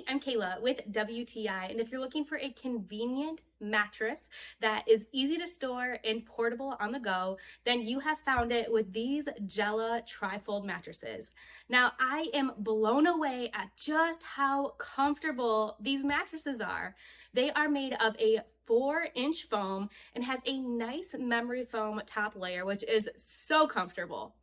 Hey, I'm Kayla with WTI, and if you're looking for a convenient mattress that is easy to store and portable on the go, then you have found it with these Jela trifold mattresses. Now, I am blown away at just how comfortable these mattresses are. They are made of a 4-inch foam and has a nice memory foam top layer, which is so comfortable.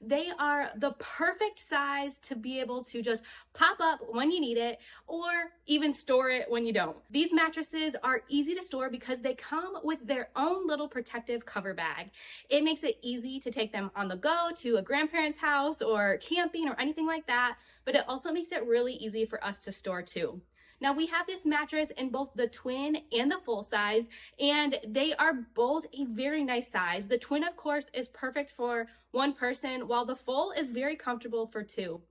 They are the perfect size to be able to just pop up when you need it or even store it when you don't. These mattresses are easy to store because they come with their own little protective cover bag. It makes it easy to take them on the go to a grandparent's house or camping or anything like that, but it also makes it really easy for us to store too. Now we have this mattress in both the twin and the full size, and they are both a very nice size. The twin, of course, is perfect for one person, while the full is very comfortable for two.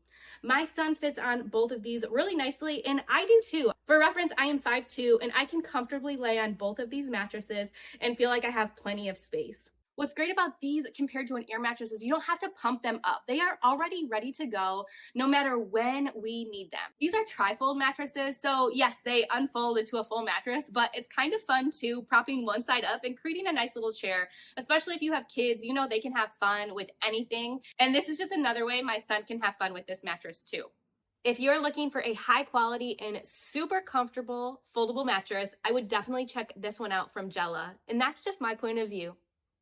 My son fits on both of these really nicely, and I do too. For reference, I am 5'2", and I can comfortably lay on both of these mattresses and feel like I have plenty of space. What's great about these compared to an air mattress is you don't have to pump them up. They are already ready to go no matter when we need them. These are trifold mattresses, so yes, they unfold into a full mattress, but it's kind of fun too, propping one side up and creating a nice little chair, especially if you have kids. You know they can have fun with anything, and this is just another way my son can have fun with this mattress too. If you're looking for a high quality and super comfortable foldable mattress, I would definitely check this one out from Jela, and that's just my point of view.